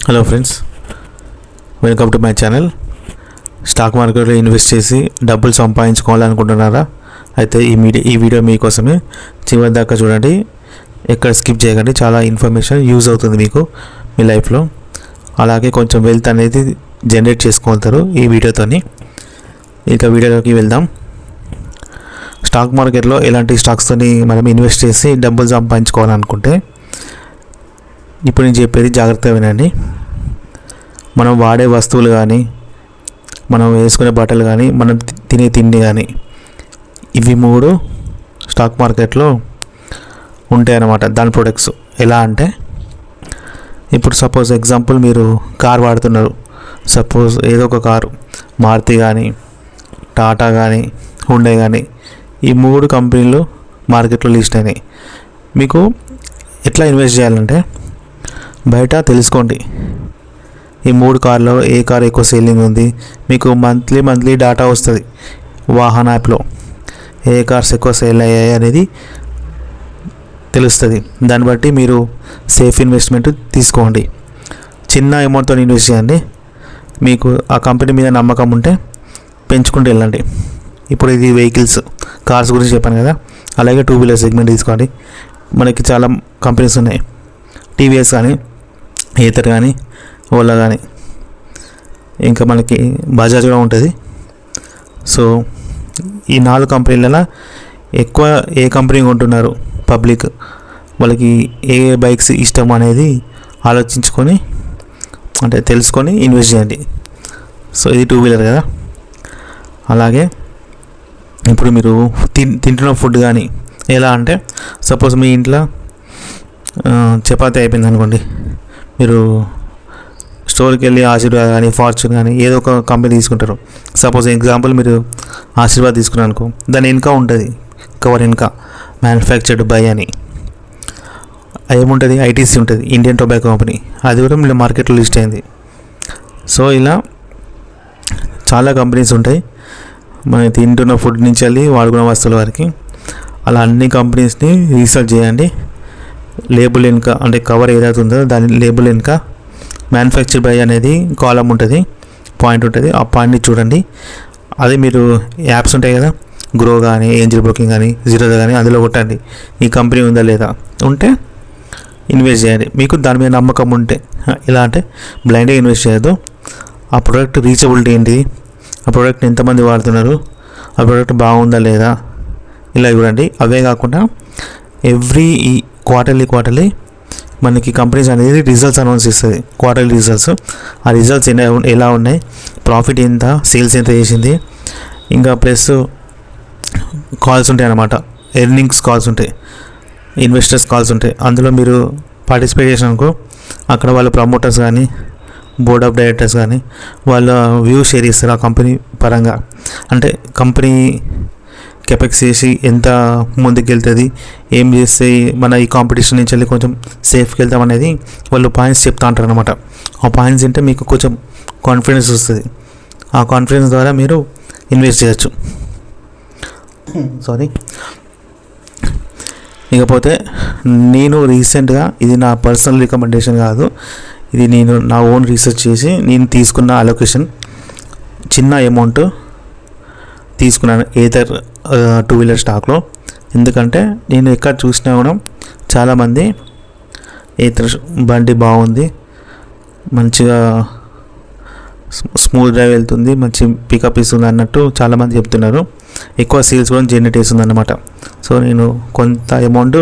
Hello friends, welcome to my channel. Stock మార్కెట్లో invest చేసి డబ్బులు సంపాదించుకోవాలనుకుంటున్నారా? అయితే ఈ వీడియో మీకోసమే. చివరి దాకా చూడండి, ఎక్కడ స్కిప్ చేయకండి. చాలా ఇన్ఫర్మేషన్ యూజ్ అవుతుంది మీకు మీ లైఫ్లో. అలాగే కొంచెం వెల్త్ అనేది జనరేట్ చేసుకోగలుగుతారు ఈ వీడియోతోని. ఇక వీడియోలోకి వెళ్దాం. స్టాక్ మార్కెట్లో ఎలాంటి స్టాక్స్తోని మనం ఇన్వెస్ట్ చేసి డబ్బులు సంపాదించుకోవాలనుకుంటే ఇప్పుడు నేను చెప్పేది జాగ్రత్తగా వినండి. మనం వాడే వస్తువులు కానీ, మనం వేసుకునే బట్టలు కానీ, మనం తినే తిండి కానీ, ఇవి మూడు స్టాక్ మార్కెట్లో ఉంటాయన్నమాట. దాని ప్రొడక్ట్స్ ఎలా అంటే, ఇప్పుడు సపోజ్ ఎగ్జాంపుల్ మీరు కార్ వాడుతున్నారు. సపోజ్ ఏదో ఒక కారు, మారుతి కానీ, టాటా కానీ, హుండై కానీ, ఈ మూడు కంపెనీలు మార్కెట్లో లిస్ట్ అయినాయి. మీకు ఎట్లా ఇన్వెస్ట్ చేయాలంటే, బయట తెలుసుకోండి ఈ మూడు కార్లో ఏ కార్ ఎక్కువ సేలింగ్ ఉంది. మీకు మంత్లీ డేటా వస్తుంది వాహన్ యాప్లో, ఏ కార్స్ ఎక్కువ సేల్ అయ్యాయి అనేది తెలుస్తుంది. దాన్ని బట్టి మీరు సేఫ్ ఇన్వెస్ట్మెంట్ తీసుకోండి. చిన్న అమౌంట్తో ఇన్వెస్ట్ చేయండి. మీకు ఆ కంపెనీ మీద నమ్మకం ఉంటే పెంచుకుంటూ వెళ్ళండి. ఇప్పుడు ఇది వెహికల్స్, కార్స్ గురించి చెప్పాను కదా. అలాగే 2 వీలర్ సెగ్మెంట్ తీసుకోండి. మనకి చాలా కంపెనీస్ ఉన్నాయి. టీవీఎస్ కానీ, ఏతర్ కానీ, ఓలా కానీ, ఇంకా మనకి బజాజ్ కూడా ఉంటుంది. సో ఈ 4 కంపెనీలలో ఎక్కువ ఏ కంపెనీ కొంటున్నారు పబ్లిక్, వాళ్ళకి ఏ బైక్స్ ఇష్టం అనేది ఆలోచించుకొని, అంటే తెలుసుకొని ఇన్వెస్ట్ చేయండి. సో ఇది 2 వీలర్ కదా. అలాగే ఇప్పుడు మీరు తింటున్న ఫుడ్ కానీ ఎలా అంటే, సపోజ్ మీ ఇంట్లో చపాతీ అయిపోయింది అనుకోండి, మీరు స్టోర్కి వెళ్ళి ఆశీర్వాద్ కానీ, ఫార్చ్యూన్ కానీ ఏదో ఒక కంపెనీ తీసుకుంటారు. సపోజ్ ఎగ్జాంపుల్ మీరు ఆశీర్వాద్ తీసుకున్నారు అనుకో, దాని వెనుక ఉంటుంది కవర్ వెనుక మ్యానుఫ్యాక్చర్డ్ బై అని ఏముంటుంది, ఐటీసీ ఉంటుంది, ఇండియన్ టొబాకో కంపెనీ. అది కూడా మీరు మార్కెట్లో లిస్ట్ అయింది. సో ఇలా చాలా కంపెనీస్ ఉంటాయి, మనం తింటున్న ఫుడ్ నుంచి వెళ్ళి వాడుకున్న వస్తువుల వరకు. అలా అన్ని కంపెనీస్ని రీసెర్చ్ చేయండి. లేబుల్ వెనుక, అంటే కవర్ ఏదైతే ఉందో దాని లేబుల్ వెనుక మ్యానుఫ్యాక్చర్ బై అనేది కాలం ఉంటుంది, పాయింట్ ఉంటుంది. ఆ పాయింట్ని చూడండి. అదే మీరు యాప్స్ ఉంటాయి కదా, గ్రో కానీ, ఏంజిల్ బ్రోకింగ్ కానీ, జీరోదా కానీ, అందులో కొట్టండి ఈ కంపెనీ ఉందా లేదా. ఉంటే ఇన్వెస్ట్ చేయండి. మీకు దాని మీద నమ్మకం ఉంటే. ఎలా అంటే బ్లైండ్గా ఇన్వెస్ట్ చేయొద్దు. ఆ ప్రోడక్ట్ రీచబిలిటీ ఏంటి, ఆ ప్రోడక్ట్ని ఎంతమంది వాడుతున్నారు, ఆ ప్రోడక్ట్ బాగుందా లేదా, ఇలా చూడండి. అవే కాకుండా ఎవ్రీ క్వార్టర్లీ మనకి కంపెనీస్ అనేది రిజల్ట్స్ అనౌన్స్ చేస్తుంది, క్వార్టర్లీ రిజల్ట్స్. ఆ రిజల్ట్స్ ఎలా ఉన్నాయి, ప్రాఫిట్ ఎంత, సేల్స్ ఎంత చేసింది, ఇంకా ప్లస్ కాల్స్ ఉంటాయి అన్నమాట, ఎర్నింగ్స్ కాల్స్ ఉంటాయి, ఇన్వెస్టర్స్ కాల్స్ ఉంటాయి. అందులో మీరు పార్టిసిపేట్ చేసినాకో అక్కడ వాళ్ళ ప్రమోటర్స్ కానీ, బోర్డ్ ఆఫ్ డైరెక్టర్స్ కానీ వాళ్ళ వ్యూ షేర్ చేస్తారు ఆ కంపెనీ పరంగా. అంటే కంపెనీ కెపెక్స్ చేసి ఎంత ముందుకు వెళ్తుంది, ఏం చేస్తే మన ఈ కాంపిటీషన్ నుంచి వెళ్ళి కొంచెం సేఫ్కి వెళ్తాం అనేది వాళ్ళు పాయింట్స్ చెప్తా ఉంటారు అనమాట. ఆ పాయింట్స్ అంటే మీకు కొంచెం కాన్ఫిడెన్స్ వస్తుంది. ఆ కాన్ఫిడెన్స్ ద్వారా మీరు ఇన్వెస్ట్ చేయొచ్చు. ఇకపోతే నేను రీసెంట్గా, ఇది నా పర్సనల్ రికమెండేషన్ కాదు, ఇది నేను నా ఓన్ రీసెర్చ్ చేసి నేను తీసుకున్న అలొకేషన్, చిన్న అమౌంట్ తీసుకున్నాను ఏతర్ 2 వీలర్ స్టాక్లో. ఎందుకంటే నేను ఎక్కడ చూసినా కూడా చాలామంది ఏతర్ బండి బాగుంది, మంచిగా స్మూత్ డ్రైవ్ వెళ్తుంది, మంచి పికప్ ఇస్తుంది అన్నట్టు చాలామంది చెప్తున్నారు. ఎక్కువ సేల్స్ కూడా జనరేట్ చేస్తుంది అన్నమాట. సో నేను కొంత అమౌంట్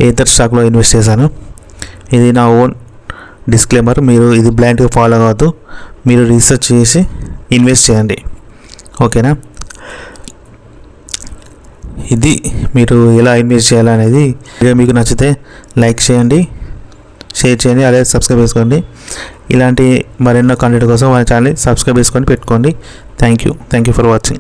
ఏతర్ స్టాక్లో ఇన్వెస్ట్ చేశాను. ఇది నా ఓన్ డిస్క్లైమర్. మీరు ఇది బ్లైండ్గా ఫాలో అవ్వద్దు, మీరు రీసెర్చ్ చేసి ఇన్వెస్ట్ చేయండి. ఓకేనా? ఇది మీరు ఎలా ఇన్వెస్ట్ చేయాలనేది. వీడియో మీకు నచ్చితే లైక్ చేయండి, షేర్ చేయండి, అలాగే సబ్స్క్రైబ్ చేసుకోండి. ఇలాంటి మరెన్నో కంటెంట్ కోసం మన ఛానల్ని సబ్స్క్రైబ్ చేసుకొని పెట్టుకోండి. Thank you for watching.